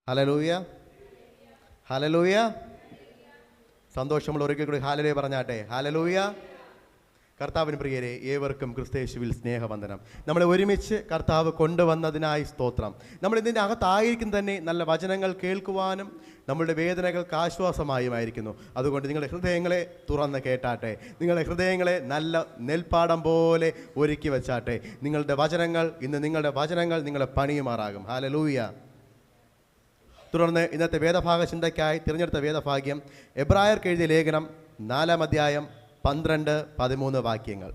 Hallelujah, hallelujah. സന്തോഷമുള്ള ഒരിക്കൽ കൂടി ഹല്ലേലൂയ പറഞ്ഞാട്ടെ. ഹല്ലേലൂയ. കർത്താവിന് പ്രിയരെ, ഏവർക്കും ക്രിസ്തയേശുവിൽ സ്നേഹവന്ദനം. നമ്മളെ ഒരുമിച്ച് കർത്താവ് കൊണ്ടുവന്നതിനായി സ്തോത്രം. നമ്മൾ ഇതിൻ്റെ അകത്തായിരിക്കും തന്നെ നല്ല വചനങ്ങൾ കേൾക്കുവാനും നമ്മളുടെ വേദനകൾക്ക് ആശ്വാസമായുമായിരിക്കുന്നു. അതുകൊണ്ട് നിങ്ങളുടെ ഹൃദയങ്ങളെ തുറന്ന് കേട്ടാട്ടെ. നിങ്ങളുടെ ഹൃദയങ്ങളെ നല്ല നെൽപ്പാടം പോലെ ഒരുക്കി വെച്ചാട്ടെ. നിങ്ങളുടെ വചനങ്ങൾ നിങ്ങളെ പണിയുമാറാകും. ഹല്ലേലൂയ. തുടർന്ന് ഇന്നത്തെ വേദഭാഗ ചിന്തയ്ക്കായി തിരഞ്ഞെടുത്ത വേദഭാഗ്യം എബ്രായർക്ക് എഴുതിയ ലേഖനം 4-ാം അധ്യായം 12-13 വാക്യങ്ങൾ.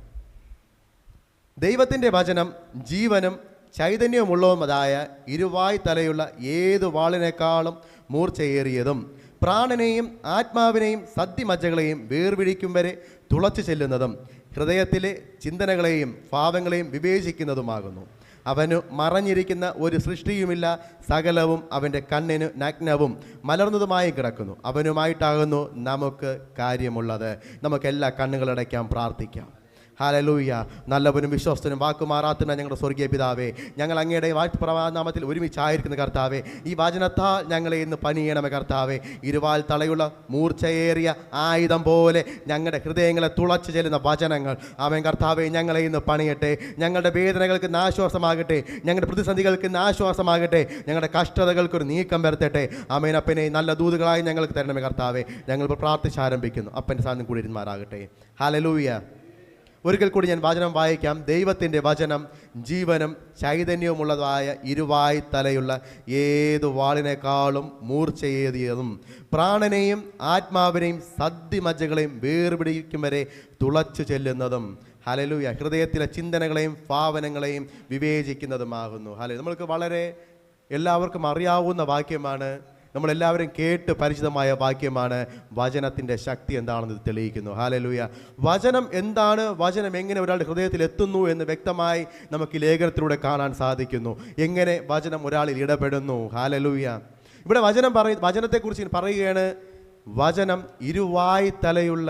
ദൈവത്തിൻ്റെ വചനം ജീവനും ചൈതന്യവുമുള്ളതുമായ ഇരുവായ് തലയുള്ള ഏതു വാളിനേക്കാളും മൂർച്ചയേറിയതും പ്രാണനെയും ആത്മാവിനെയും സദ്യമജ്ജകളെയും വേർപിടിക്കും വരെ തുളച്ചു ചെല്ലുന്നതും ഹൃദയത്തിലെ ചിന്തനകളെയും ഭാവങ്ങളെയും വിവേചിക്കുന്നതുമാകുന്നു. അവനു മറഞ്ഞിരിക്കുന്ന ഒരു സൃഷ്ടിയുമില്ല, സകലവും അവൻ്റെ കണ്ണിന് നഗ്നവും മലർന്നതുമായി കിടക്കുന്നു. അവനുമായിട്ടാകുന്നു നമുക്ക് കാര്യമുള്ളത്. നമുക്കെല്ലാ കണ്ണുകളടയ്ക്കാം, പ്രാർത്ഥിക്കാം. ഹല്ലേലൂയ. നല്ലവനും വിശ്വസ്തനും വാക്കുമാറാത്തുന്ന ഞങ്ങളുടെ സ്വർഗീയ പിതാവേ, ഞങ്ങൾ അങ്ങയുടെ വാഴ്ചപ്രവാനാമത്തിൽ ഒരുമിച്ചായിരിക്കുന്ന കർത്താവേ, ഈ വചനത്താൽ ഞങ്ങളെ ഇന്ന് പണിയണമേ കർത്താവേ. ഇരുവാൽ തലയുള്ള മൂർച്ചയേറിയ ആയുധം പോലെ ഞങ്ങളുടെ ഹൃദയങ്ങളെ തുളച്ചു ചെല്ലുന്ന വചനങ്ങൾ അവൻ കർത്താവേ ഞങ്ങളെ ഇന്ന് പണിയട്ടെ. ഞങ്ങളുടെ വേദനകൾക്ക് ഇന്ന് ആശ്വാസമാകട്ടെ, ഞങ്ങളുടെ പ്രതിസന്ധികൾക്ക് ഇന്ന് ആശ്വാസമാകട്ടെ, ഞങ്ങളുടെ കഷ്ടതകൾക്കൊരു നീക്കം വരുത്തട്ടെ. ആമേൻ. അപ്പനെ നല്ല ദൂതുകളായി ഞങ്ങൾക്ക് തരണമേ കർത്താവേ. ഞങ്ങൾ പ്രാർത്ഥിച്ചാരംഭിക്കുന്നു. അപ്പൻ്റെ സാന്നിധ്യം കൂടി ഇരുന്മാറാകട്ടെ. ഹല്ലേലൂയ. ഒരിക്കൽ കൂടി ഞാൻ വചനം വായിക്കാം. ദൈവത്തിൻ്റെ വചനം ജീവനും ചൈതന്യവുമുള്ളതായ ഇരുവായ് തലയുള്ള ഏതു വാളിനേക്കാളും മൂർച്ചയേറിയതും പ്രാണനെയും ആത്മാവിനെയും സദ്യമജ്ജകളെയും വേർപിടിക്കും വരെ തുളച്ചു ചെല്ലുന്നതും. ഹല്ലേലൂയ. ഹൃദയത്തിലെ ചിന്തനകളെയും ഭാവനങ്ങളെയും വിവേചിക്കുന്നതുമാകുന്നു. ഹല്ലേലൂയ. നമ്മൾക്ക് വളരെ എല്ലാവർക്കും അറിയാവുന്ന വാക്യമാണ്, നമ്മളെല്ലാവരും കേട്ട് പരിചിതമായ വാക്യമാണ്. വചനത്തിൻ്റെ ശക്തി എന്താണെന്ന് ഇത് തെളിയിക്കുന്നു. ഹല്ലേലൂയ. വചനം എന്താണ്, വചനം എങ്ങനെ ഒരാളുടെ ഹൃദയത്തിൽ എത്തുന്നു എന്ന് വ്യക്തമായി നമുക്ക് ഈ ലേഖനത്തിലൂടെ കാണാൻ സാധിക്കുന്നു. എങ്ങനെ വചനം ഒരാളിൽ ഇടപെടുന്നു. ഹല്ലേലൂയ. ഇവിടെ വചനത്തെക്കുറിച്ച് പറയുകയാണ്. വചനം ഇരുവായ് തലയുള്ള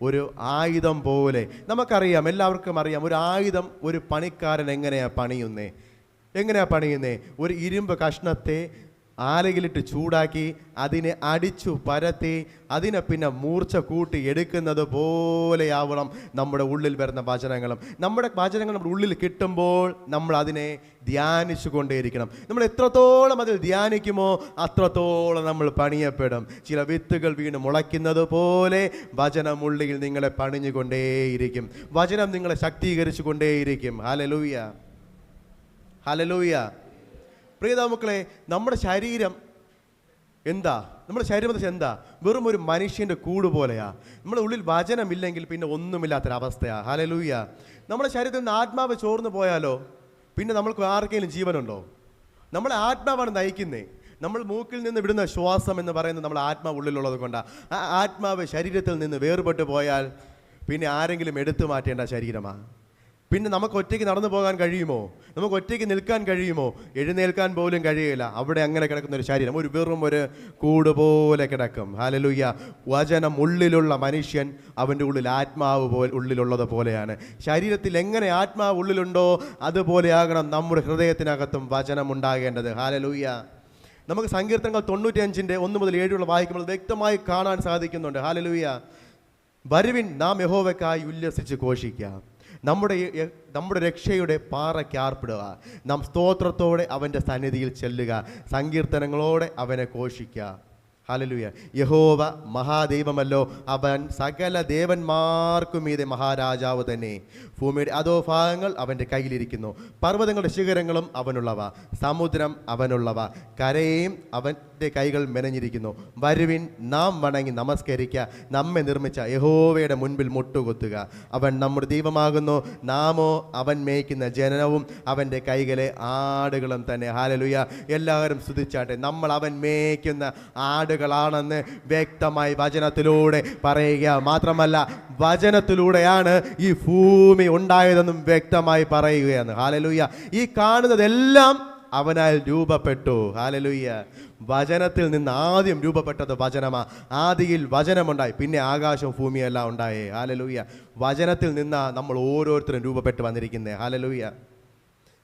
ഒരു ആയുധം പോലെ. നമുക്കറിയാം, എല്ലാവർക്കും അറിയാം, ഒരു ആയുധം ഒരു പണിക്കാരൻ എങ്ങനെയാണ് പണിയുന്നേ. ഒരു ഇരുമ്പ് കഷ്ണത്തെ ആലയിലിട്ട് ചൂടാക്കി അതിനെ അടിച്ചു പരത്തി അതിനെ പിന്നെ മൂർച്ച കൂട്ടി എടുക്കുന്നത് പോലെയാവണം നമ്മുടെ ഉള്ളിൽ വരുന്ന വചനങ്ങളും. നമ്മുടെ വചനങ്ങൾ നമ്മുടെ ഉള്ളിൽ കിട്ടുമ്പോൾ നമ്മൾ അതിനെ ധ്യാനിച്ചു കൊണ്ടേയിരിക്കണം. നമ്മൾ എത്രത്തോളം അതിൽ ധ്യാനിക്കുമോ അത്രത്തോളം നമ്മൾ പണിയപ്പെടും. ചില വിത്തുകൾ വീണ് മുളയ്ക്കുന്നത് പോലെ വചനം ഉള്ളിൽ നിങ്ങളെ പണിഞ്ഞുകൊണ്ടേയിരിക്കും. വചനം നിങ്ങളെ ശക്തീകരിച്ചു കൊണ്ടേയിരിക്കും. Hallelujah, hallelujah. പ്രിയത മക്കളെ, നമ്മുടെ ശരീരം എന്താ? നമ്മുടെ ശരീരം എന്താ? വെറും ഒരു മനുഷ്യൻ്റെ കൂട് പോലെയാ. നമ്മുടെ ഉള്ളിൽ വചനമില്ലെങ്കിൽ പിന്നെ ഒന്നുമില്ലാത്തൊരവസ്ഥയാണ്. ഹല്ലേലൂയ. നമ്മുടെ ശരീരത്തിൽ നിന്ന് ആത്മാവ് ചോർന്നു പോയാലോ പിന്നെ നമ്മൾക്ക് ആർക്കെങ്കിലും ജീവനുണ്ടോ? നമ്മളെ ആത്മാവാണ് നയിക്കുന്നത്. നമ്മൾ മൂക്കിൽ നിന്ന് വിടുന്ന ശ്വാസം എന്ന് പറയുന്നത് നമ്മുടെ ആത്മാവ് ഉള്ളിലുള്ളത് കൊണ്ടാണ്. ആ ആത്മാവ് ശരീരത്തിൽ നിന്ന് വേർപെട്ട് പോയാൽ പിന്നെ ആരെങ്കിലും എടുത്തു മാറ്റേണ്ട ശരീരമാണ്. പിന്നെ നമുക്ക് ഒറ്റയ്ക്ക് നടന്നു പോകാൻ കഴിയുമോ? നമുക്ക് ഒറ്റയ്ക്ക് നിൽക്കാൻ കഴിയുമോ? എഴുന്നേൽക്കാൻ പോലും കഴിയില്ല. അവിടെ അങ്ങനെ കിടക്കുന്ന ഒരു ശരീരം വെറും ഒരു കൂട് പോലെ കിടക്കും. ഹല്ലേലൂയ. വചനം ഉള്ളിലുള്ള മനുഷ്യൻ അവൻ്റെ ഉള്ളിൽ ആത്മാവ് ഉള്ളിലുള്ളത് പോലെയാണ്. ശരീരത്തിൽ എങ്ങനെ ആത്മാവ് ഉള്ളിലുണ്ടോ അതുപോലെയാകണം നമ്മുടെ ഹൃദയത്തിനകത്തും വചനം ഉണ്ടാകേണ്ടത്. ഹല്ലേലൂയ. നമുക്ക് സങ്കീർത്തനങ്ങൾ 95-ന്റെ 1 മുതൽ 7 വായിക്കുമ്പോൾ വ്യക്തമായി കാണാൻ സാധിക്കുന്നുണ്ട്. ഹല്ലേലൂയ. വരുവിൻ, നാം യഹോവയ്ക്കായി ഉല്ലസിച്ച് ഘോഷിക്കാം. നമ്മുടെ രക്ഷയുടെ പാറയ്ക്ക് ആർപ്പിടുക. നാം സ്തോത്രത്തോടെ അവൻ്റെ സന്നിധിയിൽ ചെല്ലുക. സങ്കീർത്തനങ്ങളോടെ അവനെ ഘോഷിക്കുക. ഹല്ലേലൂയ. യഹോവ മഹാദൈവമല്ലോ, അവൻ സകല ദേവന്മാർക്കും മീതെ മഹാരാജാവ് തന്നെ. ഭൂമിയുടെ അധോഭാഗങ്ങൾ അവൻ്റെ കയ്യിലിരിക്കുന്നു. പർവ്വതങ്ങളുടെ ശിഖരങ്ങളും അവനുള്ളവ, സമുദ്രം അവനുള്ളവ, കരയും അവൻ്റെ കൈകൾ മെനഞ്ഞിരിക്കുന്നു. വരുവിൻ, നാം വണങ്ങി നമസ്കരിക്കുക. നമ്മെ നിർമ്മിച്ച യഹോവയുടെ മുൻപിൽ മുട്ടുകുത്തുക. അവൻ നമ്മുടെ ദൈവമാകുന്നു, നാമോ അവൻ മേയ്ക്കുന്ന ജനനവും അവൻ്റെ കൈകളെ ആടുകളും തന്നെ. ഹല്ലേലൂയ. എല്ലാവരും സ്തുതിച്ചാട്ടെ. നമ്മൾ അവൻ മേയ്ക്കുന്ന ആടുകളാണെന്ന് വ്യക്തമായി വചനത്തിലൂടെ പറയുക. മാത്രമല്ല, വചനത്തിലൂടെയാണ് ഈ ഭൂമി ഉണ്ടായതെന്നും വ്യക്തമായി പറയുകയാണ്. ഹല്ലേലൂയ. ഈ കാണുന്നതെല്ലാം അവനാൽ രൂപപ്പെട്ടു. ഹല്ലേലൂയ. വചനത്തിൽ നിന്ന് ആദ്യം രൂപപ്പെട്ടത് വചനമാ. ആദിയിൽ വചനമുണ്ടായി, പിന്നെ ആകാശവും ഭൂമിയെല്ലാം ഉണ്ടായേ. ഹല്ലേലൂയ. വചനത്തിൽ നിന്നാ നമ്മൾ ഓരോരുത്തരും രൂപപ്പെട്ട് വന്നിരിക്കുന്നത്. ഹല്ലേലൂയ.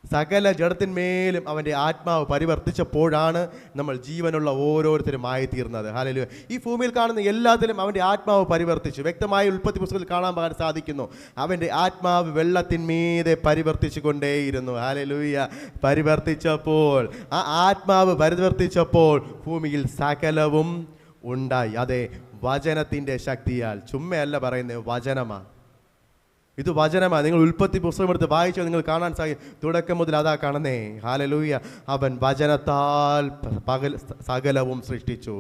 സകല ജഡത്തിന്മേലും അവൻ്റെ ആത്മാവ് പരിവർത്തിച്ചപ്പോഴാണ് നമ്മൾ ജീവനുള്ള ഓരോരുത്തരുമായി തീർന്നത്. ഹല്ലേലൂയ. ഈ ഭൂമിയിൽ കാണുന്ന എല്ലാത്തിലും അവൻ്റെ ആത്മാവ് പരിവർത്തിച്ചു. വ്യക്തമായ ഉൽപ്പത്തി പുസ്തകത്തിൽ കാണാൻ സാധിക്കുന്നു. അവൻ്റെ ആത്മാവ് വെള്ളത്തിന്മീതെ പരിവർത്തിച്ചു കൊണ്ടേയിരുന്നു. ഹല്ലേലൂയ. പരിവർത്തിച്ചപ്പോൾ, ആ ആത്മാവ് പരിവർത്തിച്ചപ്പോൾ ഭൂമിയിൽ സകലവും ഉണ്ടായി. അതെ, വചനത്തിൻ്റെ ശക്തിയാൽ. ചുമ്മയല്ല പറയുന്നത്, വചനമാണ്. ഇത് വചനമാണ്. നിങ്ങൾ ഉൽപ്പത്തി പുസ്തകം എടുത്ത് വായിച്ചാൽ നിങ്ങൾ കാണാൻ സാധിക്കും. തുടക്കം മുതൽ അതാ കാണുന്നേ. ഹല്ലേലൂയ. അവൻ വചനത്താൽ സകലവും സൃഷ്ടിച്ചു,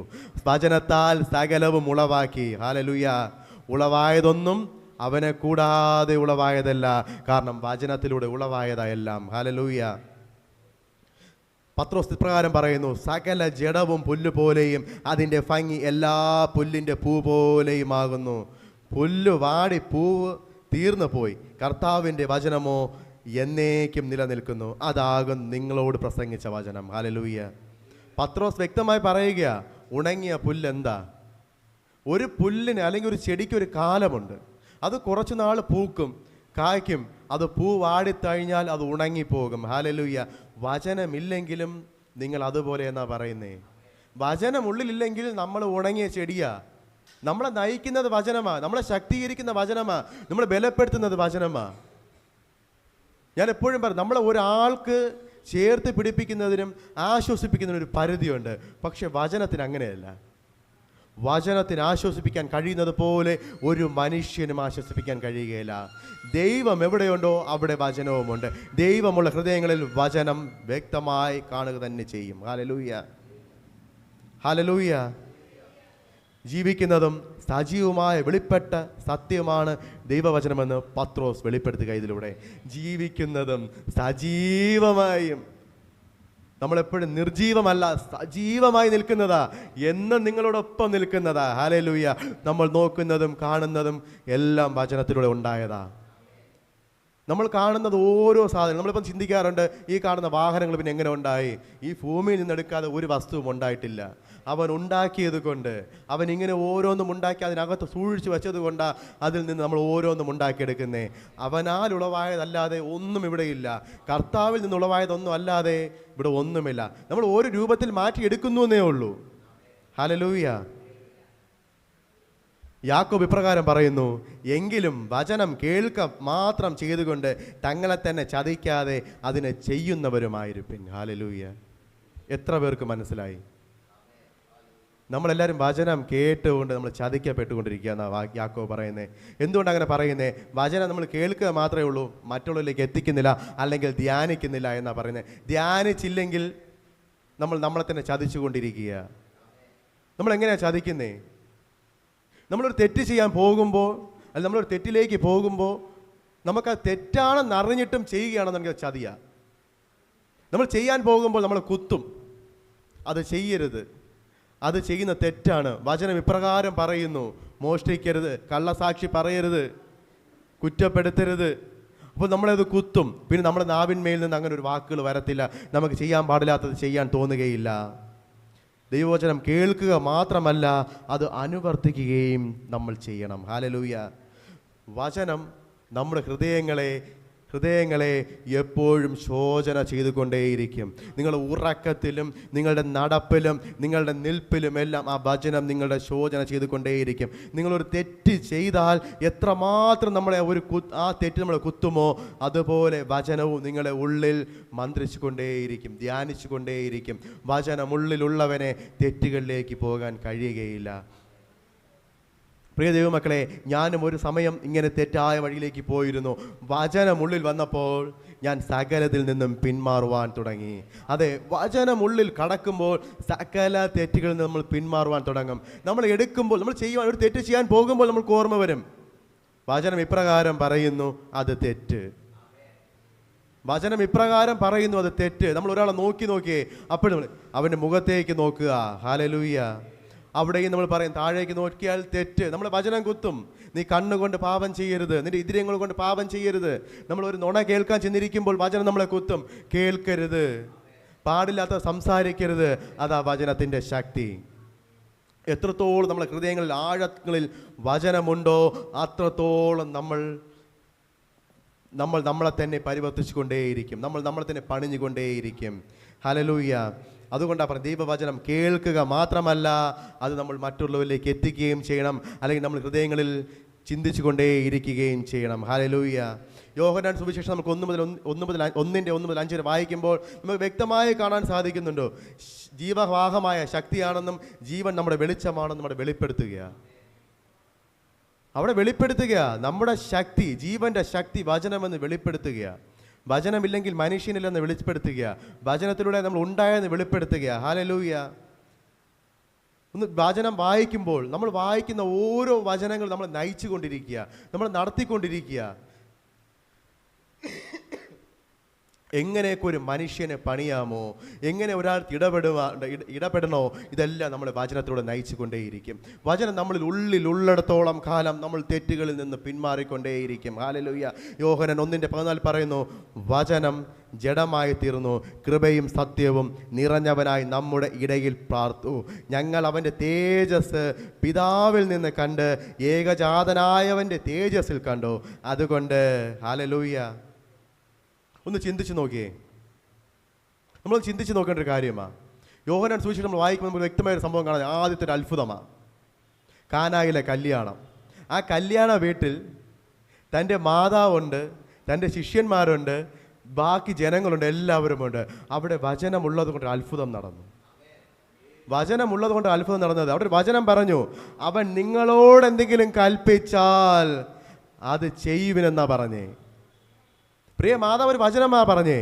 വചനത്താൽ സകലവും ഉളവാക്കി. ഹല്ലേലൂയ. ഉളവായതൊന്നും അവനെ കൂടാതെ ഉളവായതല്ല, കാരണം വചനത്തിലൂടെ ഉളവായതെല്ലാം. ഹല്ലേലൂയ. പത്രോസ് ഇപ്രകാരം പറയുന്നു, സകല ജഡവും പുല്ല് പോലെയും അതിൻ്റെ ഭംഗി എല്ലാ പുല്ലിൻ്റെ പൂ പോലെയുമാകുന്നു. പുല്ല് വാടി പൂവ് തീർന്നു പോയി, കർത്താവിൻ്റെ വചനമോ എന്നേക്കും നിലനിൽക്കുന്നു. അതാകും നിങ്ങളോട് പ്രസംഗിച്ച വചനം. ഹല്ലേലൂയ. പത്രോസ് വ്യക്തമായി പറയുക, ഉണങ്ങിയ പുല്ലെന്താ? ഒരു പുല്ലിന് അല്ലെങ്കിൽ ഒരു ചെടിക്ക് ഒരു കാലമുണ്ട്. അത് കുറച്ചു നാൾ പൂക്കും, കായ്ക്കും. അത് പൂ വാടിക്കഴിഞ്ഞാൽ അത് ഉണങ്ങിപ്പോകും. ഹല്ലേലൂയ. വചനമില്ലെങ്കിലും നിങ്ങൾ അതുപോലെ എന്നാ പറയുന്നേ. വചനം ഉള്ളിലില്ലെങ്കിൽ നമ്മൾ ഉണങ്ങിയ ചെടിയാ. നമ്മളെ നയിക്കുന്നത് വചനമാ, നമ്മളെ ശക്തീകരിക്കുന്ന വചനമാ, നമ്മളെ ബലപ്പെടുത്തുന്നത് വചനമാ. ഞാൻ എപ്പോഴും പറയും, നമ്മളെ ഒരാൾക്ക് ചേർത്ത് പിടിപ്പിക്കുന്നതിനും ആശ്വസിപ്പിക്കുന്നതിനും ഒരു പരിധിയുണ്ട്. പക്ഷെ വചനത്തിന് അങ്ങനെയല്ല. വചനത്തിന് ആശ്വസിപ്പിക്കാൻ കഴിയുന്നത് പോലെ ഒരു മനുഷ്യനും ആശ്വസിപ്പിക്കാൻ കഴിയുകയില്ല. ദൈവം എവിടെയുണ്ടോ അവിടെ വചനവുമുണ്ട്. ദൈവമുള്ള ഹൃദയങ്ങളിൽ വചനം വ്യക്തമായി കാണുക തന്നെ ചെയ്യും. ഹല്ലേലൂയ. ഹല്ലേലൂയ. ജീവിക്കുന്നതും സജീവമായ വെളിപ്പെട്ട സത്യമാണ് ദൈവവചനമെന്ന് പത്രോസ് വെളിപ്പെടുത്തുക. ഇതിലൂടെ ജീവിക്കുന്നതും സജീവമായും, നമ്മളെപ്പോഴും നിർജീവമല്ല, സജീവമായി നിൽക്കുന്നതാ, എന്നും നിങ്ങളോടൊപ്പം നിൽക്കുന്നതാ. ഹല്ലേലൂയ. നമ്മൾ നോക്കുന്നതും കാണുന്നതും എല്ലാം വചനത്തിലൂടെ ഉണ്ടായതാ. നമ്മൾ കാണുന്നത് ഓരോ സാധനം, നമ്മളിപ്പം ചിന്തിക്കാറുണ്ട്, ഈ കാണുന്ന വാഹനങ്ങൾ പിന്നെ എങ്ങനെ ഉണ്ടായി? ഈ ഭൂമിയിൽ നിന്നെടുക്കാതെ ഒരു വസ്തുവും ഉണ്ടായിട്ടില്ല. അവൻ ഉണ്ടാക്കിയത് കൊണ്ട്, അവൻ ഇങ്ങനെ ഓരോന്നും ഉണ്ടാക്കി അതിനകത്ത് സൂക്ഷിച്ച് വെച്ചത് കൊണ്ടാണ് അതിൽ നിന്ന് നമ്മൾ ഓരോന്നും ഉണ്ടാക്കിയെടുക്കുന്നേ. അവനാൽ ഉളവായതല്ലാതെ ഒന്നും ഇവിടെയില്ല. കർത്താവിൽ നിന്നുളവായതൊന്നും അല്ലാതെ ഇവിടെ ഒന്നുമില്ല. നമ്മൾ ഓരോ രൂപത്തിൽ മാറ്റിയെടുക്കുന്നു എന്നേ ഉള്ളൂ. ഹല്ലേലൂയ. യാക്കോബ് ഇപ്രകാരം പറയുന്നു, എങ്കിലും വചനം കേൾക്ക മാത്രം ചെയ്തുകൊണ്ട് തങ്ങളെ തന്നെ ചതിക്കാതെ അതിനെ ചെയ്യുന്നവരുമായിരിക്കും. ഹല്ലേലൂയ. എത്ര പേർക്ക് മനസ്സിലായി? നമ്മളെല്ലാവരും വചനം കേട്ടുകൊണ്ട് നമ്മൾ ചതിക്കപ്പെട്ടുകൊണ്ടിരിക്കുക എന്നാണ് യാക്കോബ് പറയുന്നത്. എന്തുകൊണ്ട് അങ്ങനെ പറയുന്നത്? വചനം നമ്മൾ കേൾക്കുക മാത്രമേ ഉള്ളൂ, മറ്റുള്ളവരിലേക്ക് എത്തിക്കുന്നില്ല, അല്ലെങ്കിൽ ധ്യാനിക്കുന്നില്ല എന്നാണ് പറയുന്നത്. ധ്യാനിച്ചില്ലെങ്കിൽ നമ്മളെ തന്നെ ചതിച്ചുകൊണ്ടിരിക്കുക. നമ്മളെങ്ങനെയാണ് ചതിക്കുന്നേ? നമ്മളൊരു തെറ്റ് ചെയ്യാൻ പോകുമ്പോൾ, അല്ലെങ്കിൽ നമ്മളൊരു തെറ്റിലേക്ക് പോകുമ്പോൾ, നമുക്കത് തെറ്റാണെന്ന് അറിഞ്ഞിട്ടും ചെയ്യുകയാണെന്നെങ്കിൽ ചതിയാ. നമ്മൾ ചെയ്യാൻ പോകുമ്പോൾ നമ്മൾ കുത്തും, അത് ചെയ്യരുത്, അത് ചെയ്യുന്ന തെറ്റാണ്. വചനം ഇപ്രകാരം പറയുന്നു, മോഷ്ടിക്കരുത്, കള്ളസാക്ഷി പറയരുത്, കുറ്റപ്പെടുത്തരുത്. അപ്പോൾ നമ്മളത് കുത്തും. പിന്നെ നമ്മുടെ നാവിന്മേൽ നിന്ന് അങ്ങനെ ഒരു വാക്കുകൾ വരത്തില്ല, നമുക്ക് ചെയ്യാൻ പാടില്ലാത്തത് ചെയ്യാൻ തോന്നുകയില്ല. ദൈവവചനം കേൾക്കുക മാത്രമല്ല, അത് അനുവർത്തിക്കുകയും നമ്മൾ ചെയ്യണം. ഹല്ലേലൂയ. വചനം നമ്മുടെ ഹൃദയങ്ങളെ എപ്പോഴും ശോചന ചെയ്തുകൊണ്ടേയിരിക്കും. നിങ്ങളുടെ ഉറക്കത്തിലും നിങ്ങളുടെ നടപ്പിലും നിങ്ങളുടെ നിൽപ്പിലും എല്ലാം ആ വചനം നിങ്ങളുടെ ശോചന ചെയ്തുകൊണ്ടേയിരിക്കും. നിങ്ങളൊരു തെറ്റ് ചെയ്താൽ എത്രമാത്രം നമ്മളെ ആ തെറ്റ് നമ്മളെ കുത്തുമോ, അതുപോലെ വചനവും നിങ്ങളുടെ ഉള്ളിൽ മന്ത്രിച്ചു കൊണ്ടേയിരിക്കും, ധ്യാനിച്ചു കൊണ്ടേയിരിക്കും. വചനം ഉള്ളിലുള്ളവനെ തെറ്റുകളിലേക്ക് പോകാൻ കഴിയുകയില്ല. പ്രിയ ദൈവമക്കളെ, ഞാനും ഒരു സമയം ഇങ്ങനെ തെറ്റായ വഴിയിലേക്ക് പോയിരുന്നു. വചനമുള്ളിൽ വന്നപ്പോൾ ഞാൻ സകലത്തിൽ നിന്നും പിന്മാറുവാൻ തുടങ്ങി. അതെ, വചനമുള്ളിൽ കടക്കുമ്പോൾ സകല തെറ്റുകളിൽ നിന്ന് നമ്മൾ പിന്മാറുവാൻ തുടങ്ങും. നമ്മൾ എടുക്കുമ്പോൾ, നമ്മൾ ഒരു തെറ്റ് ചെയ്യാൻ പോകുമ്പോൾ നമ്മൾക്ക് ഓർമ്മ വരും, വചനം ഇപ്രകാരം പറയുന്നു, അത് തെറ്റ്. വചനം ഇപ്രകാരം പറയുന്നു, അത് തെറ്റ്. നമ്മൾ ഒരാളെ നോക്കിയേ അപ്പോഴും അവൻ്റെ മുഖത്തേക്ക് നോക്കുക. ഹല്ലേലൂയ. അവിടെയും നമ്മൾ പറയും, താഴേക്ക് നോക്കിയാൽ തെറ്റ്. നമ്മൾ വചനം കുത്തും, നീ കണ്ണുകൊണ്ട് പാപം ചെയ്യരുത്, നിന്റെ ഇന്ദ്രിയങ്ങൾ കൊണ്ട് പാപം ചെയ്യരുത്. നമ്മൾ ഒരു നുണ കേൾക്കാൻ ചെന്നിരിക്കുമ്പോൾ വചനം നമ്മളെ കുത്തും, കേൾക്കരുത്, പാടില്ലാത്ത സംസാരിക്കരുത്. അതാ വചനത്തിൻ്റെ ശക്തി. എത്രത്തോളം നമ്മളെ ഹൃദയങ്ങളിൽ ആഴങ്ങളിൽ വചനമുണ്ടോ അത്രത്തോളം നമ്മൾ നമ്മളെ തന്നെ പരിവർത്തിച്ചു കൊണ്ടേയിരിക്കും. നമ്മളെ തന്നെ പണിഞ്ഞുകൊണ്ടേയിരിക്കും. ഹല്ലേലൂയ. അതുകൊണ്ടാണ് പറഞ്ഞത്, ദൈവവചനം കേൾക്കുക മാത്രമല്ല, അത് നമ്മൾ മറ്റുള്ളവരിലേക്ക് എത്തിക്കുകയും ചെയ്യണം, അല്ലെങ്കിൽ നമ്മൾ ഹൃദയങ്ങളിൽ ചിന്തിച്ചു കൊണ്ടേയിരിക്കുകയും ചെയ്യണം. ഹല്ലേലൂയ. യോഹന്നാൻ സുവിശേഷം നമുക്ക് 1:1-5 വരെ വായിക്കുമ്പോൾ നമുക്ക് വ്യക്തമായി കാണാൻ സാധിക്കുന്നുണ്ടോ, ജീവവാഹമായ ശക്തിയാണെന്നും ജീവൻ നമ്മുടെ വെളിച്ചമാണെന്നും അവിടെ വെളിപ്പെടുത്തുകയാണ്. അവിടെ വെളിപ്പെടുത്തുക നമ്മുടെ ശക്തി, ജീവന്റെ ശക്തി വചനമെന്ന് വെളിപ്പെടുത്തുക. വചനമില്ലെങ്കിൽ മനുഷ്യനില്ലെന്ന് വെളിപ്പെടുത്തുക. വചനത്തിലൂടെ നമ്മൾ ഉണ്ടായെന്ന് വെളിപ്പെടുത്തുക. ഹല്ലേലൂയ. ഒന്ന് വചനം വായിക്കുമ്പോൾ നമ്മൾ വായിക്കുന്ന ഓരോ വചനങ്ങൾ നമ്മൾ നയിച്ചു കൊണ്ടിരിക്കുക, നമ്മൾ നടത്തിക്കൊണ്ടിരിക്കുക. എങ്ങനെയൊക്കെ ഒരു മനുഷ്യനെ പണിയാമോ, എങ്ങനെ ഒരാൾക്ക് ഇടപെടണോ, ഇതെല്ലാം നമ്മൾ വചനത്തിലൂടെ നയിച്ചു കൊണ്ടേയിരിക്കും. വചനം നമ്മളിൽ ഉള്ളിടത്തോളം കാലം നമ്മൾ തെറ്റുകളിൽ നിന്ന് പിന്മാറിക്കൊണ്ടേയിരിക്കും. ഹല്ലേലൂയ. യോഹന്നാൻ 1:14 പറയുന്നു, വചനം ജഡമായി തീർന്നു, കൃപയും സത്യവും നിറഞ്ഞവനായി നമ്മുടെ ഇടയിൽ പാർത്തു. ഞങ്ങൾ അവൻ്റെ തേജസ് പിതാവിൽ നിന്ന് കണ്ട് ഏകജാതനായവൻ്റെ തേജസ്സിൽ കണ്ടു. അതുകൊണ്ട് ഹല്ലേലൂയ. ഒന്ന് ചിന്തിച്ച് നോക്കിയേ. നമ്മൾ ചിന്തിച്ച് നോക്കേണ്ട ഒരു കാര്യമാണ്. യോഹന്നാൻ സുവിശേഷം നമ്മൾ വായിക്കുമ്പോൾ നമുക്ക് വ്യക്തമായൊരു സംഭവം കാണാം. ആദ്യത്തെ ഒരു അത്ഭുതമാണ് കാനായിലെ കല്യാണം. ആ കല്യാണ വീട്ടിൽ തൻ്റെ മാതാവുണ്ട്, തൻ്റെ ശിഷ്യന്മാരുണ്ട്, ബാക്കി ജനങ്ങളുണ്ട്, എല്ലാവരുമുണ്ട്. അവിടെ വചനമുള്ളത് കൊണ്ട് അത്ഭുതം നടന്നു. വചനമുള്ളത് കൊണ്ട് അത്ഭുതം നടന്നത്. അവിടെ വചനം പറഞ്ഞു, അവൻ നിങ്ങളോട് എന്തെങ്കിലും കൽപ്പിച്ചാൽ അത് ചെയ്യുവിനെന്നാ പറഞ്ഞേ. പ്രിയ മാതാവ് ഒരു വചനമാ പറഞ്ഞേ,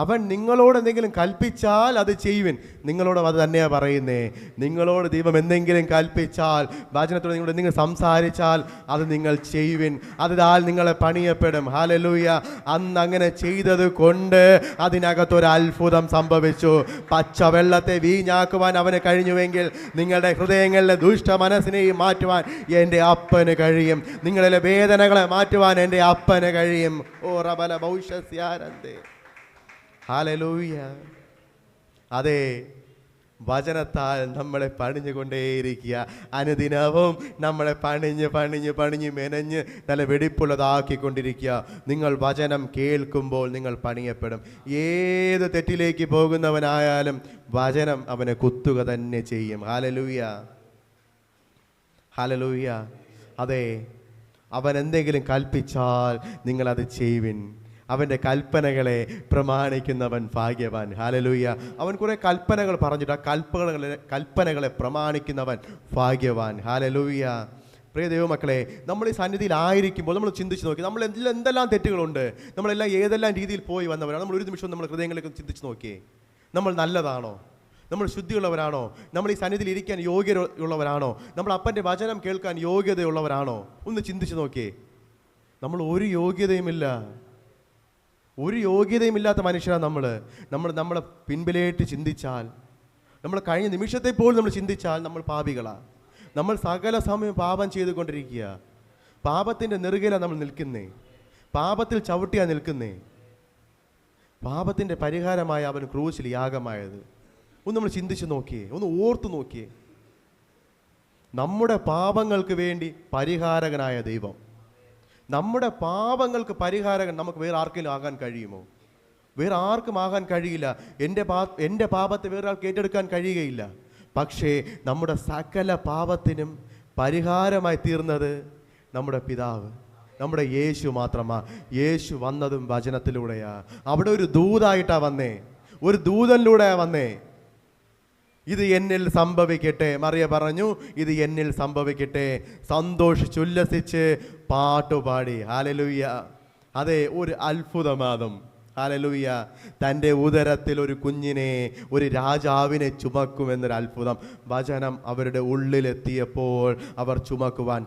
അവൻ നിങ്ങളോട് എന്തെങ്കിലും കൽപ്പിച്ചാൽ അത് ചെയ്യുവിൻ. നിങ്ങളോട് അത് തന്നെയാണ് പറയുന്നേ. നിങ്ങളോട് ദൈവം എന്തെങ്കിലും കൽപ്പിച്ചാൽ, വചനത്തോട് നിങ്ങളോട് എന്തെങ്കിലും സംസാരിച്ചാൽ അത് നിങ്ങൾ ചെയ്യുവിൻ, അതിനാൽ നിങ്ങളെ പണിയപ്പെടും. ഹല്ലേലൂയ. അന്ന് അങ്ങനെ ചെയ്തത് കൊണ്ട് അതിനകത്തൊരു അത്ഭുതം സംഭവിച്ചു. പച്ചവെള്ളത്തെ വീഞ്ഞാക്കുവാൻ അവന് കഴിഞ്ഞുവെങ്കിൽ നിങ്ങളുടെ ഹൃദയങ്ങളിലെ ദുഷ്ട മനസ്സിനെയും മാറ്റുവാൻ എൻ്റെ അപ്പന് കഴിയും. നിങ്ങളിലെ വേദനകളെ മാറ്റുവാൻ എൻ്റെ അപ്പന് കഴിയും. ഓ റബല ഭൗഷ്യസ്യാരന്തേ. ഹല്ലേലൂയ. അതെ, വചനത്താൽ നമ്മളെ പണിഞ്ഞുകൊണ്ടേയിരിക്കുക. അനുദിനവും നമ്മളെ പണിഞ്ഞ് മെനഞ്ഞ് നല്ല വെടിപ്പുള്ളതാക്കിക്കൊണ്ടിരിക്കുക. നിങ്ങൾ വചനം കേൾക്കുമ്പോൾ നിങ്ങൾ പണിയപ്പെടും. ഏത് തെറ്റിലേക്ക് പോകുന്നവനായാലും വചനം അവനെ കുത്തുക തന്നെ ചെയ്യും. ഹല്ലേലൂയ. ഹല്ലേലൂയ. അതെ, അവൻ എന്തെങ്കിലും കൽപ്പിച്ചാൽ നിങ്ങളത് ചെയ്യുവിൻ. അവൻ്റെ കൽപ്പനകളെ പ്രമാണിക്കുന്നവൻ ഭാഗ്യവാൻ. ഹല്ലേലൂയ. അവൻ കുറേ കൽപ്പനകൾ പറഞ്ഞിട്ട് ആ കൽപ്പനകളെ പ്രമാണിക്കുന്നവൻ ഭാഗ്യവാൻ. ഹല്ലേലൂയ. പ്രിയ ദൈവമക്കളെ, നമ്മൾ ഈ സന്നിധിയിലായിരിക്കുമ്പോൾ നമ്മൾ ചിന്തിച്ച് നോക്കി, നമ്മൾ എന്തെല്ലാം തെറ്റുകളുണ്ട്, നമ്മളെല്ലാം ഏതെല്ലാം രീതിയിൽ പോയി വന്നവരാണ്. നമ്മൾ ഒരു നിമിഷം നമ്മൾ ഹൃദയങ്ങളിലേക്ക് ചിന്തിച്ച് നോക്കിയേ. നമ്മൾ നല്ലതാണോ? നമ്മൾ ശുദ്ധിയുള്ളവരാണോ? നമ്മൾ ഈ സന്നിധിയിൽ ഇരിക്കാൻ യോഗ്യതയുള്ളവരാണോ? നമ്മൾ അപ്പൻ്റെ വചനം കേൾക്കാൻ യോഗ്യതയുള്ളവരാണോ? ഒന്ന് ചിന്തിച്ച് നോക്കിയേ. നമ്മൾ ഒരു യോഗ്യതയുമില്ല, ഒരു യോഗ്യതയുമില്ലാത്ത മനുഷ്യരാണ് നമ്മളെ പിൻപിലേറ്റ് ചിന്തിച്ചാൽ, നമ്മൾ കഴിഞ്ഞ നിമിഷത്തെ പോലും നമ്മൾ ചിന്തിച്ചാൽ നമ്മൾ പാപികളാണ്. നമ്മൾ സകല സമയം പാപം ചെയ്തുകൊണ്ടിരിക്കുക. പാപത്തിൻ്റെ നെറുകയിലാണ് നമ്മൾ നിൽക്കുന്നേ. പാപത്തിൽ ചവിട്ടിയാണ് നിൽക്കുന്നേ. പാപത്തിൻ്റെ പരിഹാരമായ അവൻ ക്രൂശിൽ യാഗമായത് ഒന്ന് നമ്മൾ ചിന്തിച്ച് നോക്കിയേ, ഒന്ന് ഓർത്തു നോക്കിയേ. നമ്മുടെ പാപങ്ങൾക്ക് വേണ്ടി പരിഹാരകനായ ദൈവം, നമ്മുടെ പാപങ്ങൾക്ക് പരിഹാരകൻ നമുക്ക് വേറെ ആർക്കെങ്കിലും ആകാൻ കഴിയുമോ? വേറെ ആർക്കും ആകാൻ കഴിയില്ല. എൻ്റെ പാപത്തെ വേറെ ആൾക്ക് ഏറ്റെടുക്കാൻ കഴിയുകയില്ല. പക്ഷേ നമ്മുടെ സകല പാപത്തിനും പരിഹാരമായി തീർന്നത് നമ്മുടെ പിതാവ്, നമ്മുടെ യേശു മാത്രമാണ്. യേശു വന്നതും വചനത്തിലൂടെയാ. അവിടെ ഒരു ദൂതായിട്ടാണ് വന്നേ, ഒരു ദൂതനിലൂടെയാണ് വന്നേ. ഇത് എന്നിൽ സംഭവിക്കട്ടെ, മറിയ പറഞ്ഞു, ഇത് എന്നിൽ സംഭവിക്കട്ടെ. സന്തോഷിച്ചുല്ലസിച്ച് പാട്ടുപാടി. ഹല്ലേലൂയ. അതെ, ഒരു അത്ഭുതമാകും. ഹല്ലേലൂയ. തൻ്റെ ഉദരത്തിൽ ഒരു കുഞ്ഞിനെ, ഒരു രാജാവിനെ ചുമക്കുമെന്നൊരു അത്ഭുതം. വചനം അവരുടെ ഉള്ളിലെത്തിയപ്പോൾ അവർ ചുമക്കുവാൻ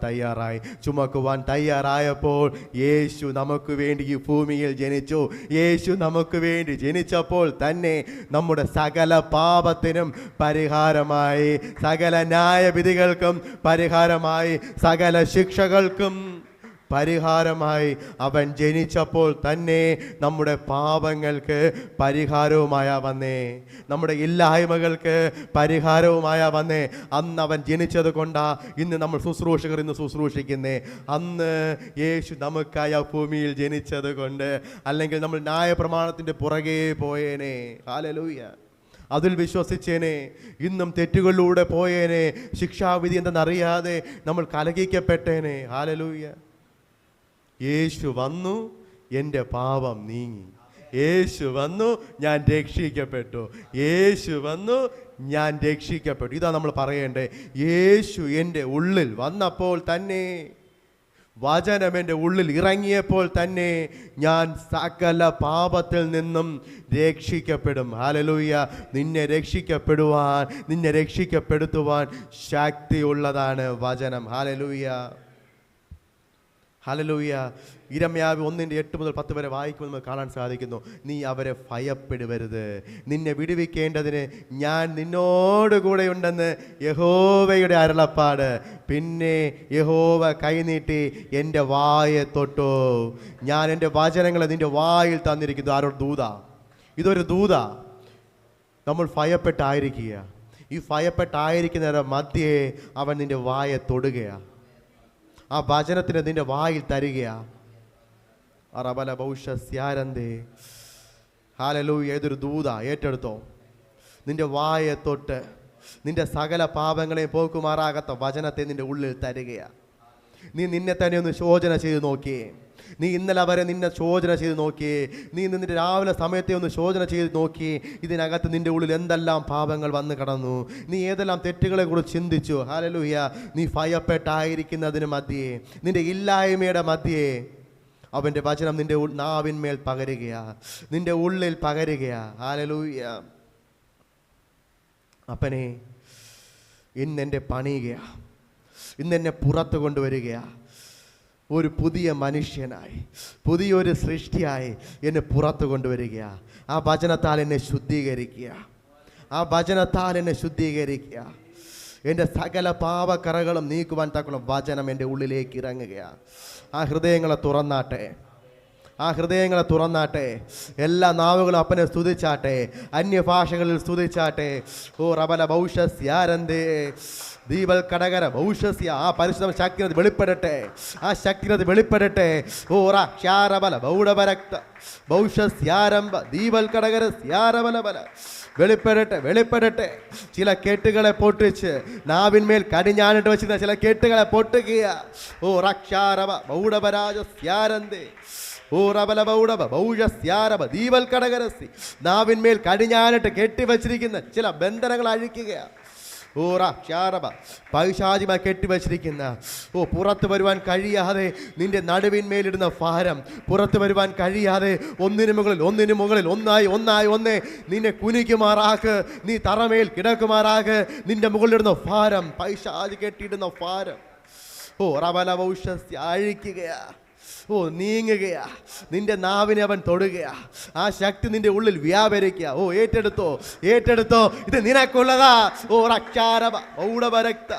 തയ്യാറായപ്പോൾ യേശു നമുക്ക് വേണ്ടി ഈ ഭൂമിയിൽ ജനിച്ചു. യേശു നമുക്ക് വേണ്ടി ജനിച്ചപ്പോൾ തന്നെ നമ്മുടെ സകല പാപത്തിനും പരിഹാരമായി, സകല ന്യായവിധികൾക്കും പരിഹാരമായി, സകല ശിക്ഷകൾക്കും പരിഹാരമായി അവൻ ജനിച്ചപ്പോൾ തന്നെ നമ്മുടെ പാപങ്ങൾക്ക് പരിഹാരവുമായ വന്നേ, നമ്മുടെ ഇല്ലായ്മകൾക്ക് പരിഹാരവുമായ വന്നേ. അന്ന് അവൻ ജനിച്ചത് കൊണ്ടാ ഇന്ന് നമ്മൾ ശുശ്രൂഷകർ ഇന്ന് ശുശ്രൂഷിക്കുന്നേ. അന്ന് യേശു നമുക്കായി ആ ഭൂമിയിൽ ജനിച്ചത് കൊണ്ട്, അല്ലെങ്കിൽ നമ്മൾ ന്യായപ്രമാണത്തിൻ്റെ പുറകെ പോയേനെ. ഹല്ലേലൂയ. അതിൽ വിശ്വസിച്ചേനെ, ഇന്നും തെറ്റുകളിലൂടെ പോയേനെ, ശിക്ഷാവിധി എന്തെന്നറിയാതെ നമ്മൾ കലഹിക്കപ്പെട്ടേനെ. ഹല്ലേലൂയ. യേശു വന്നു, എൻ്റെ പാപം നീങ്ങി. യേശു വന്നു, ഞാൻ രക്ഷിക്കപ്പെട്ടു. യേശു വന്നു, ഞാൻ രക്ഷിക്കപ്പെട്ടു. ഇതാ നമ്മൾ പറയേണ്ടേ. യേശു എൻ്റെ ഉള്ളിൽ വന്നപ്പോൾ തന്നെ, വചനം എൻ്റെ ഉള്ളിൽ ഇറങ്ങിയപ്പോൾ തന്നെ ഞാൻ സകല പാപത്തിൽ നിന്നും രക്ഷിക്കപ്പെടും. ഹല്ലേലൂയ. നിന്നെ രക്ഷിക്കപ്പെടുവാൻ, നിന്നെ രക്ഷിക്കപ്പെടുത്തുവാൻ ശക്തിയുള്ളതാണ് വചനം. ഹല്ലേലൂയ. ഹല്ലേലൂയ. ഇരമ്യാവ് 1:8-10 വരെ വായിക്കുമ്പോൾ നമുക്ക് കാണാൻ സാധിക്കുന്നു. നീ അവരെ ഭയപ്പെടുവരുത്, നിന്നെ വിടുവിക്കേണ്ടതിന് ഞാൻ നിന്നോടുകൂടെ ഉണ്ടെന്ന് യഹോവയുടെ അരുളപ്പാട്. പിന്നെ യഹോവ കൈനീട്ടി എൻ്റെ വായെ തൊട്ടു. ഞാൻ എൻ്റെ വചനങ്ങളെ നിൻ്റെ വായിൽ തന്നിരിക്കുന്നു. ആരോട്? ദൂത. ഇതൊരു ദൂത. നമ്മൾ ഭയപ്പെട്ടായിരിക്കുക. ഈ ഭയപ്പെട്ടായിരിക്കുന്നവരുടെ മധ്യേ അവൻ നിൻ്റെ വായെ തൊടുകയാണ്. ആ വചനത്തിന് നിന്റെ വായിൽ തരികയാ. റബല ഭൗഷ്യസ്യാരന്തേ. ഹല്ലേലൂയ. ഏതൊരു ദൂത ഏറ്റെടുത്തോ. നിന്റെ വായെ തൊട്ട് നിന്റെ സകല പാപങ്ങളെയും പോക്കുമാറാകാത്ത വചനത്തെ നിന്റെ ഉള്ളിൽ തരികയാ. നീ നിന്നെ തന്നെ ഒന്ന് ശോചന ചെയ്ത് നോക്കിയേ. നീ ഇന്നലെ വരെ നിന്നെ ശോചന ചെയ്ത് നോക്കിയേ. നീ നിന്റെ രാവിലെ സമയത്തെ ഒന്ന് ശോചന ചെയ്ത് നോക്കി. ഇതിനകത്ത് നിന്റെ ഉള്ളിൽ എന്തെല്ലാം പാപങ്ങൾ വന്ന് കടന്നു. നീ ഏതെല്ലാം തെറ്റുകളെ കുറിച്ച് ചിന്തിച്ചു. ഹല്ലേലൂയ. നീ ഭയപ്പെട്ടായിരിക്കുന്നതിന് മധ്യേ, നിന്റെ ഇല്ലായ്മയുടെ മധ്യേ അവൻ്റെ വചനം നിന്റെ നാവിന്മേൽ പകരുകയാ, നിന്റെ ഉള്ളിൽ പകരുകയാ. ഹല്ലേലൂയ. അപ്പനെ, ഇന്നെൻ്റെ പണിയുകയാ, ഇന്നെന്നെ പുറത്ത് കൊണ്ടുവരികയാ. ഒരു പുതിയ മനുഷ്യനായി, പുതിയൊരു സൃഷ്ടിയായി എന്നെ പുറത്ത് കൊണ്ടുവരിക. ആ വചനത്താൽ എന്നെ ശുദ്ധീകരിക്കുക. ആ വചനത്താൽ എന്നെ ശുദ്ധീകരിക്കുക. എൻ്റെ സകല പാപക്കറകളും നീക്കുവാൻ തക്കുള്ള വചനം എൻ്റെ ഉള്ളിലേക്ക് ഇറങ്ങുകയാണ്. ആ ഹൃദയങ്ങളെ തുറന്നാട്ടെ, ആ ഹൃദയങ്ങളെ തുറന്നാട്ടെ. എല്ലാ നാവുകളും അപ്പനെ സ്തുതിച്ചാട്ടെ, അന്യഭാഷകളിൽ സ്തുതിച്ചാട്ടെ. ഓ റബല ഭൗഷ്യസ്യാരന്തേ ദീപൽ കടകര ഭൗഷ്യസ്യ. ആ പരിശുദ്ധ ശക്തിനത് വെളിപ്പെടട്ടെ, ആ ശക്തിനത് വെളിപ്പെടട്ടെ. ഓ റാരബല ബൗഡബരക്ത ഭൗഷ്യസ്യാരംഭ ദീപൽ കടകര സ്യാരബലബല. വെളിപ്പെടട്ടെ, വെളിപ്പെടട്ടെ. ചില കെട്ടുകളെ പൊട്ടിച്ച് നാവിന്മേൽ കടിഞ്ഞാണിട്ട് വെച്ചിരുന്ന ചില കെട്ടുകളെ പൊട്ടുകയ. ഓ റക്ഷാരവ ബൗഡബരാജ സ്യാരന്തേ. ഓ റബല ബൗഡബ ഭൗഷ്യസ്യാരഭ ദീപൽ കടകരസി. നാവിന്മേൽ കടിഞ്ഞാനിട്ട് കെട്ടിവച്ചിരിക്കുന്ന ചില ബന്ധനങ്ങൾ അഴിക്കുകയാണ്. ഓ റാരബ പൈശാചികമായി കെട്ടിവച്ചിരിക്കുന്ന, ഓ പുറത്ത് വരുവാൻ കഴിയാതെ നിന്റെ നടുവിന്മേലിടുന്ന ഭാരം, പുറത്ത് വരുവാൻ കഴിയാതെ ഒന്നിനു മുകളിൽ ഒന്നേ നിന്നെ കുനിക്കുമാറാക്ക്, നീ തറമേൽ കിടക്കുമാറാക്ക്. നിന്റെ മുകളിലിടുന്ന ഭാരം, പൈശാചി കെട്ടിയിടുന്ന ഭാരം, ഓ റബല ഭൗഷ്യസ്യ അഴിക്കുകയാ. ഓ നീങ്ങുകയാ. നിന്റെ നാവിനെ അവൻ തൊടുകയാ. ആ ശക്തി നിന്റെ ഉള്ളിൽ വ്യാപരിക്കുക. ഓ ഏറ്റെടുത്തോ, ഏറ്റെടുത്തോ. ഇത് നിനക്കുള്ളതാ. ഓ റക്ഷാരവ ഔഡവരക്ത.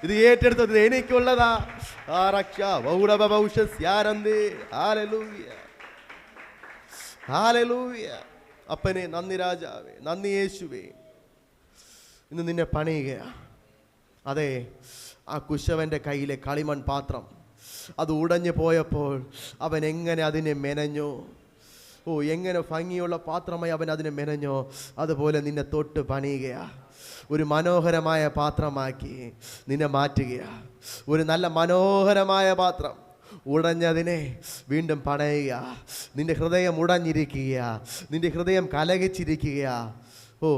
ഇത് ഏറ്റെടുത്തത് ഇത് എനിക്കുള്ളതാ. ആ രക്ഷ ഔഡവ ഭൗഷ്യസ്യാരന്തേ. Hallelujah, hallelujah. അപ്പനെ നന്ദി രാജാവേ, നന്ദി യേശുവേ. ഇന്ന് നിന്നെ പണിയുകയാ. അതെ, ആ കുശവന്റെ കയ്യിലെ കളിമൺ പാത്രം അത് ഉടഞ്ഞു പോയപ്പോൾ അവൻ എങ്ങനെ അതിനെ മെനഞ്ഞോ. ഓ എങ്ങനെ ഭംഗിയുള്ള പാത്രമായി അവൻ അതിനെ മെനഞ്ഞോ, അതുപോലെ നിന്നെ തൊട്ട് പണിയുകയാ. ഒരു മനോഹരമായ പാത്രമാക്കി നിന്നെ മാറ്റുകയാ. ഒരു നല്ല മനോഹരമായ പാത്രം, ഉടഞ്ഞതിനെ വീണ്ടും പണയുക. നിന്റെ ഹൃദയം ഉടഞ്ഞിരിക്കുക, നിന്റെ ഹൃദയം കലകിച്ചിരിക്കുക. ഓ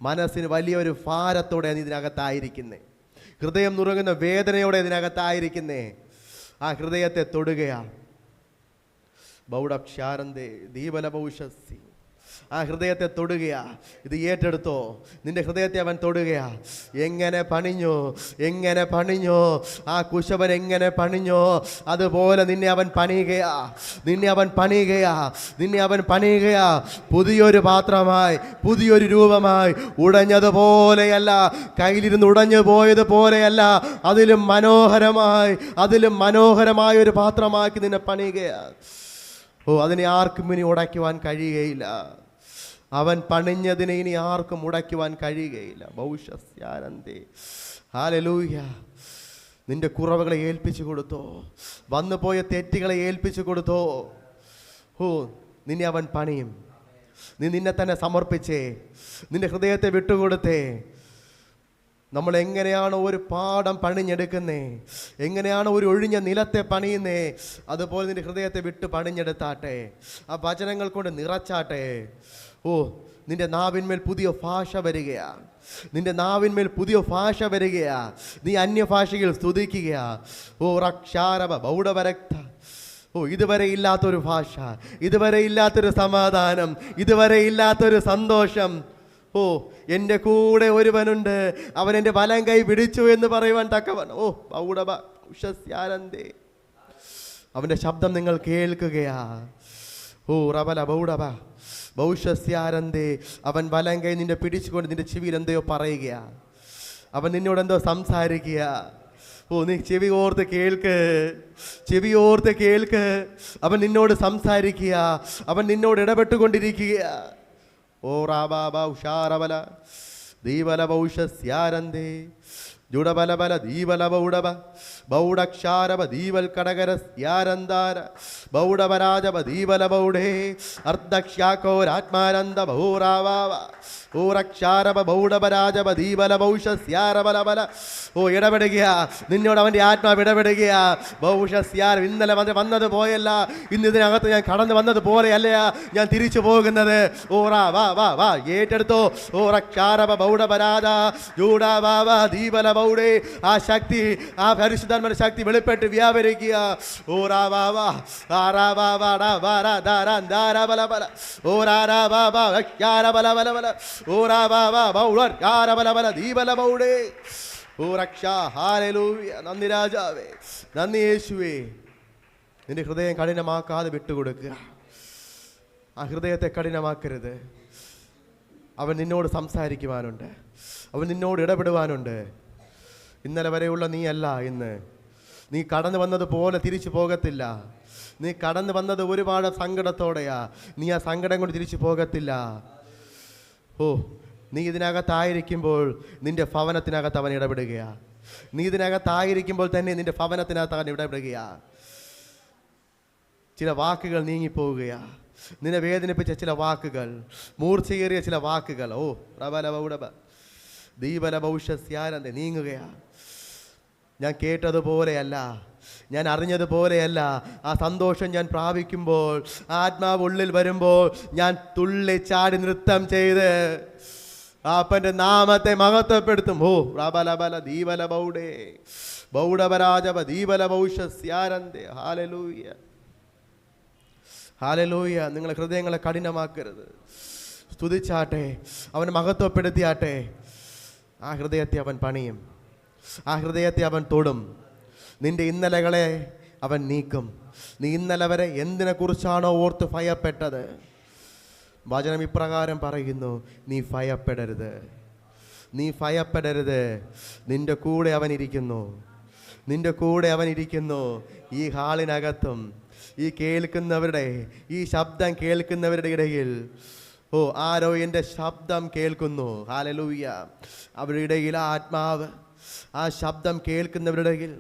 മനസ്സിന് വലിയൊരു ഭാരത്തോടെ നീ ഇതിനകത്തായിരിക്കുന്നേ, ഹൃദയം നുറുങ്ങുന്ന വേദനയോടെ ഇതിനകത്തായിരിക്കുന്നേ. ആ ഹൃദയത്തെ തൊടുകയാ. ബൗഡക്ഷാരന്തേ ദീപല ഭൗഷ്യസി. ആ ഹൃദയത്തെ തൊടുകയാ. ഇത് ഏറ്റെടുത്തോ. നിന്റെ ഹൃദയത്തെ അവൻ തൊടുകയാ. എങ്ങനെ പണിഞ്ഞോ ആ കുശവൻ എങ്ങനെ പണിഞ്ഞോ അതുപോലെ നിന്നെ അവൻ പണിയുകയാ. പുതിയൊരു പാത്രമായി, പുതിയൊരു രൂപമായി, ഉടഞ്ഞതുപോലെയല്ല, കയ്യിലിരുന്ന് ഉടഞ്ഞു പോയതുപോലെയല്ല, അതിലും മനോഹരമായ ഒരു പാത്രമാക്കി നിന്നെ പണിയുകയാ. അതിനെ ആർക്കും ഇനി ഉടയ്ക്കുവാൻ കഴിയുകയില്ല. അവൻ പണിഞ്ഞതിനെ ഇനി ആർക്കും ഉടയ്ക്കുവാൻ കഴിയുകയില്ല. ഭൗഷ്യസ്യാനന്ദേ. ഹല്ലേലൂയ. നിന്റെ കുറവുകളെ ഏൽപ്പിച്ചു കൊടുത്തോ, വന്നുപോയ തെറ്റുകളെ ഏൽപ്പിച്ചു കൊടുത്തോ. നിന്നെ അവൻ പണിയും. നീ നിന്നെ തന്നെ സമർപ്പിച്ചേ, നിന്റെ ഹൃദയത്തെ വിട്ടുകൊടുത്തേ. നമ്മൾ എങ്ങനെയാണ് ഒരു പാടം പണിഞ്ഞെടുക്കുന്നേ, എങ്ങനെയാണ് ഒരു ഒഴിഞ്ഞ നിലത്തെ പണിയുന്നേ, അതുപോലെ നിന്റെ ഹൃദയത്തെ വിട്ട് പണിഞ്ഞെടുത്താട്ടെ. ആ വചനങ്ങൾ കൊണ്ട് നിറച്ചാട്ടെ. നിന്റെ നാവിന്മേൽ പുതിയ ഭാഷ വരികയാ. നീ അന്യഭാഷയിൽ സ്തുതിക്കുകയാ. റക്ഷാരവ ബൗഡവരക്ത. ഇതുവരെ ഇല്ലാത്തൊരു ഭാഷ, ഇതുവരെ ഇല്ലാത്തൊരു സമാധാനം, ഇതുവരെ ഇല്ലാത്തൊരു സന്തോഷം. എൻ്റെ കൂടെ ഒരുവനുണ്ട്, അവൻ എൻ്റെ വലം കൈ പിടിച്ചു എന്ന് പറയുവാൻ തക്കവൻ. അവൻ്റെ ശബ്ദം നിങ്ങൾ കേൾക്കുകയാ. റബല ബൗഡബ ഭൗഷ്യസ്യാനന്ദേ. അവൻ വലം കൈ നിന്നെ പിടിച്ചുകൊണ്ട് നിന്റെ ചെവിയിൽ എന്തെയോ പറയുകയാ. അവൻ നിന്നോട് എന്തോ സംസാരിക്കുക. നീ ചെവി ഓർത്ത് കേൾക്ക്. അവൻ നിന്നോട് സംസാരിക്കുക, അവൻ നിന്നോട് ഇടപെട്ടുകൊണ്ടിരിക്കുക. ഉഷാരബല ദീവല ഭൗഷ്യസ്യാനന്ദേ. ജുഡബലബല ദീവല ബൗഡബ ബൗഡക്ഷാരബ ദീവൽ കടകരസ്യാനന്ദാര ബൗഡബരാജബ ദീവല ബൗഡേ അർദ്ധക്ഷ്യാക്കോരാത്മാനന്ദ ബഹൂറാവാവ ഊറക്ഷാരബ ബൗഡബരാജബ ദീവല ഭൗഷ്യസ്യാരബലബല. ഇടപെടുക, നിന്നോട് അവൻ്റെ ആത്മാവ് ഇടപെടുക. ഭൗഷ്യസ്യാര. ഇന്നലെ വന്നത് പോയല്ല, ഇന്ന് ഇതിനകത്ത് ഞാൻ കടന്നു വന്നത് പോലെയല്ല ഞാൻ തിരിച്ചു പോകുന്നത്. വാ ഏറ്റെടുത്തോ. റക്ഷാരബ ബൗഡബരാജ ജൂഡാവാവ ദീവല ബൗഡേ. ആ ശക്തി, ആ പരിശുദ്ധാത്മാവിന്റെ ശക്തി വെളിപ്പെട്ട് വ്യാപരിക്കുക. നന്ദി രാജാവേ, നന്ദി യേശുവേ. നിന്റെ ഹൃദയം കഠിനമാക്കാതെ വിട്ടുകൊടുക്കുക. ആ ഹൃദയത്തെ കഠിനമാക്കരുത്. അവൻ നിന്നോട് സംസാരിക്കുവാനുണ്ട്, അവൻ നിന്നോട് ഇടപെടുവാനുണ്ട്. ഇന്നലെ വരെയുള്ള നീ അല്ല ഇന്ന്. നീ കടന്നു വന്നതുപോലെ തിരിച്ചു പോകത്തില്ല. നീ കടന്നു വന്നത് ഒരുപാട് സങ്കടത്തോടെയാ. നീ ആ സങ്കടം കൊണ്ട് തിരിച്ചു പോകത്തില്ല. നീ ഇതിനകത്തായിരിക്കുമ്പോൾ നിന്റെ ഭവനത്തിനകത്ത് അവൻ ഇടപെടുകയാ. നീ ഇതിനകത്തായിരിക്കുമ്പോൾ തന്നെ നിന്റെ ഭവനത്തിനകത്ത് അവൻ ഇടപെടുകയാ. ചില വാക്കുകൾ നീങ്ങിപ്പോവുകയാ. നിന്നെ വേദനിപ്പിച്ച ചില വാക്കുകൾ, മൂർച്ചയേറിയ ചില വാക്കുകൾ ദീപല ഭൗഷ്യസ്യാനന്ദ നീങ്ങുകയാ. ഞാൻ കേട്ടതുപോലെയല്ല, ഞാൻ അറിഞ്ഞതുപോലെയല്ല. ആ സന്തോഷം ഞാൻ പ്രാപിക്കുമ്പോൾ, ആത്മാവ് ഉള്ളിൽ വരുമ്പോൾ ഞാൻ തുള്ളിച്ചാടി നൃത്തം ചെയ്ത് അപ്പൻ്റെ നാമത്തെ മഹത്വപ്പെടുത്തും. റബലബല ദീപല ബൗഡേ ബൗഡബരാജബ ദീപല ഭൗഷ്യസ്യാനന്ദേ. Hallelujah, hallelujah. നിങ്ങളെ ഹൃദയങ്ങളെ കഠിനമാക്കരുത്. സ്തുതിച്ചാട്ടെ, അവനെ മഹത്വപ്പെടുത്തിയാട്ടെ. ആ ഹൃദയത്തെ അവൻ പണിയും, ആ ഹൃദയത്തെ അവൻ തൊടും. നിന്റെ ഇന്നലകളെ അവൻ നീക്കും. നീ ഇന്നലെ വരെ എന്തിനെക്കുറിച്ചാണോ ഓർത്ത് ഭയപ്പെട്ടത്, വചനം ഇപ്രകാരം പറയുന്നു, നീ ഭയപ്പെടരുത്. നിന്റെ കൂടെ അവൻ ഇരിക്കുന്നു. ഈ ഹാളിനകത്തും ഈ കേൾക്കുന്നവരുടെ, ഈ ശബ്ദം കേൾക്കുന്നവരുടെ ഇടയിൽ ആരോ എൻ്റെ ശബ്ദം കേൾക്കുന്നു. ഹല്ലേലൂയ. അവരുടെ ഇടയിൽ ആത്മാവ്, ആ ശബ്ദം കേൾക്കുന്നവരുടെ ഇടയിൽ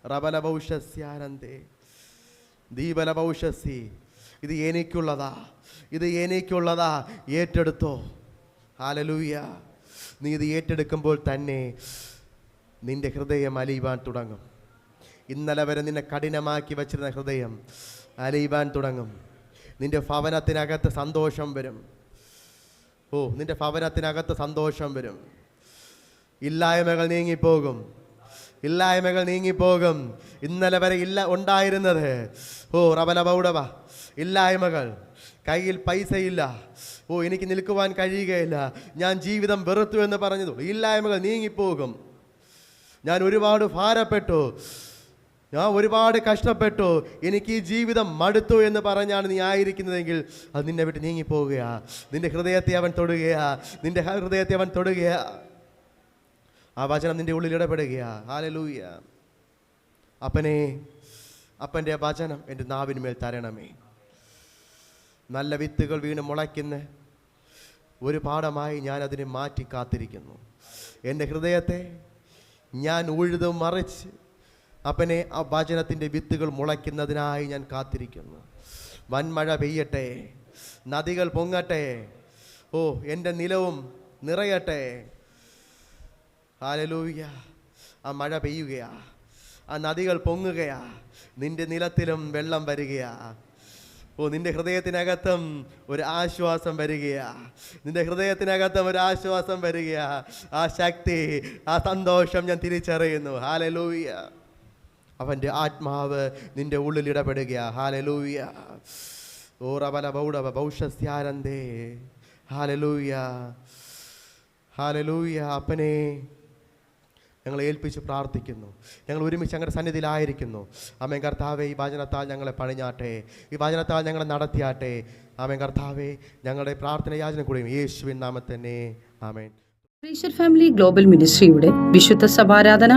റബല ഭൗഷ്യസ്യാനന്ദേ ദീപല ഭൗഷ്യസി. ഇത് എനിക്കുള്ളതാ, ഏറ്റെടുത്തോ. ഹല്ലേലൂയ. നീ ഇത് ഏറ്റെടുക്കുമ്പോൾ തന്നെ നിന്റെ ഹൃദയം അലിയുവാൻ തുടങ്ങും. ഇന്നലെ വരെ നിന്നെ കഠിനമാക്കി വച്ചിരുന്ന ഹൃദയം അലിയുവാൻ തുടങ്ങും. നിന്റെ ഭവനത്തിനകത്ത് സന്തോഷം വരും. നിന്റെ ഭവനത്തിനകത്ത് സന്തോഷം വരും. ഇല്ലായ്മകൾ നീങ്ങിപ്പോകും. ഇന്നലെ വരെ ഉണ്ടായിരുന്നത് റബല ബൗഡവ ഇല്ലായ്മകൾ, കയ്യിൽ പൈസയില്ല, എനിക്ക് നിൽക്കുവാൻ കഴിയുകയില്ല, ഞാൻ ജീവിതം വെറുത്തു എന്ന് പറഞ്ഞതു ഇല്ലായ്മകൾ നീങ്ങിപ്പോകും. ഞാൻ ഒരുപാട് ഭാരപ്പെട്ടു, ഞാൻ ഒരുപാട് കഷ്ടപ്പെട്ടു, എനിക്ക് ഈ ജീവിതം മടുത്തു എന്ന് പറഞ്ഞാണ് നീ ആയിരിക്കുന്നതെങ്കിൽ അത് നിന്നെ വിട്ട് നീങ്ങിപ്പോവുകയാ. നിന്റെ ഹൃദയത്തെ അവൻ തൊടുകയാ, നിന്റെ ഹൃദയത്തെ അവൻ തൊടുകയാ. ആ വചനം നിന്റെ ഉള്ളിൽ ഇടപെടുകയാ. ഹല്ലേലൂയ. അപ്പൻ്റെ വചനം എൻ്റെ നാവിന്മേൽ തരണമേ. നല്ല വിത്തുകൾ വീണ് മുളയ്ക്കുന്ന ഒരു പാഠമായി ഞാൻ അതിനെ മാറ്റി കാത്തിരിക്കുന്നു. എൻ്റെ ഹൃദയത്തെ ഞാൻ ഉഴുതു മറിച്ച് അപ്പനെ ആ വചനത്തിൻ്റെ വിത്തുകൾ മുളയ്ക്കുന്നതിനായി ഞാൻ കാത്തിരിക്കുന്നു. വൻമഴ പെയ്യട്ടെ, നദികൾ പൊങ്ങട്ടെ, എൻ്റെ നിലവും നിറയട്ടെ. ഹല്ലേലൂയ. ആ മഴ പെയ്യുകയാ, ആ നദികൾ പൊങ്ങുകയാ, നിന്റെ നിലത്തിലും വെള്ളം വരികയാ. നിന്റെ ഹൃദയത്തിനകത്തും ഒരു ആശ്വാസം വരികയാ, നിന്റെ ഹൃദയത്തിനകത്തും ഒരു ആശ്വാസം വരികയാ. ആ ശക്തി, ആ സന്തോഷം ഞാൻ തിരിച്ചറിയുന്നു. ഹല്ലേലൂയ. അവൻ്റെ ആത്മാവ് നിന്റെ ഉള്ളിൽ ഇടപെടുകയാ. ഹല്ലേലൂയ. ഓറബല ബൗഡവ ഭൗഷസ്യാനന്ദേ. ഹല്ലേലൂയ. ഹല്ലേലൂയ. അപ്പനെ ഞങ്ങളെ ഏൽപ്പിച്ച് പ്രാർത്ഥിക്കുന്നു. ഞങ്ങൾ ഒരുമിച്ച് ഞങ്ങളുടെ സന്നിധിയിലായിരിക്കുന്നു. ആമേൻ കർത്താവേ, ഈ വചനത്താൽ ഞങ്ങളെ പണിഞ്ഞാട്ടെ, ഈ വചനത്താൽ ഞങ്ങളെ നടത്തിയാട്ടെ. ആമേൻ കർത്താവേ, ഞങ്ങളുടെ പ്രാർത്ഥന യാചന കൂടിയും യേശുവിൻ നാമത്തിൽ തന്നെ. ആമേൻ. പ്രേഷർ ഫാമിലി ഗ്ലോബൽ മിനിസ്ട്രിയുടെ വിശുദ്ധ സഭാരാധന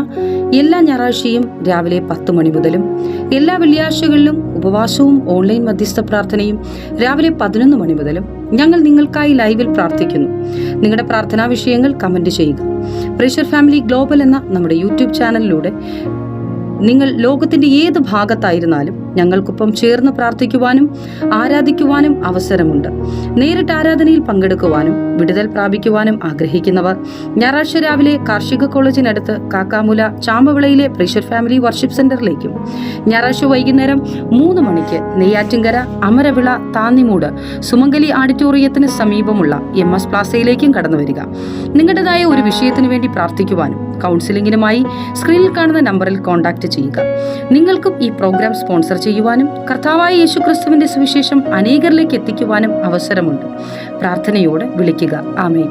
എല്ലാ ഞായറാഴ്ചയും രാവിലെ 10 മണി മുതലും എല്ലാ വെള്ളിയാഴ്ചകളിലും ഉപവാസവും ഓൺലൈൻ മധ്യസ്ഥ പ്രാർത്ഥനയും രാവിലെ 11 മണി മുതലും ഞങ്ങൾ നിങ്ങൾക്കായി ലൈവിൽ പ്രാർത്ഥിക്കുന്നു. നിങ്ങളുടെ പ്രാർത്ഥനാ വിഷയങ്ങൾ കമന്റ് ചെയ്യുക. പ്രേഷർ ഫാമിലി ഗ്ലോബൽ എന്ന നമ്മുടെ യൂട്യൂബ് ചാനലിലൂടെ നിങ്ങൾ ലോകത്തിന്റെ ഏത് ഭാഗത്തായിരുന്നാലും ഞങ്ങൾക്കൊപ്പം ചേർന്ന് പ്രാർത്ഥിക്കുവാനും ആരാധിക്കുവാനും അവസരമുണ്ട്. നേരിട്ട് ആരാധനയിൽ പങ്കെടുക്കുവാനും വിടുതൽ പ്രാപിക്കുവാനും ആഗ്രഹിക്കുന്നവർ ഞായറാഴ്ച രാവിലെ കാർഷിക കോളേജിനടുത്ത് കാക്കാമുല ചാമ്പവിളയിലെ പ്രേഷർ ഫാമിലി വർഷിപ്പ് സെന്ററിലേക്കും ഞായറാഴ്ച വൈകുന്നേരം 3 മണിക്ക് നെയ്യാറ്റിൻകര അമരവിള താന്നിമൂട് സുമംഗലി ഓഡിറ്റോറിയത്തിന് സമീപമുള്ള MS പ്ലാസയിലേക്കും കടന്നു വരിക. നിങ്ങളുടേതായ ഒരു വിഷയത്തിനു വേണ്ടി പ്രാർത്ഥിക്കുവാനും കൗൺസിലിംഗിനുമായി സ്ക്രീനിൽ കാണുന്ന നമ്പറിൽ കോൺടാക്ട് ചെയ്യുക. നിങ്ങൾക്കും ഈ പ്രോഗ്രാം സ്പോൺസർ ചെയ്യുവാനും കർത്താവായ യേശുക്രിസ്തുവിന്റെ സുവിശേഷം അനേകരിലേക്ക് എത്തിക്കുവാനും അവസരമുണ്ട്. പ്രാർത്ഥനയോടെ വിളിക്കുക. ആമേൻ.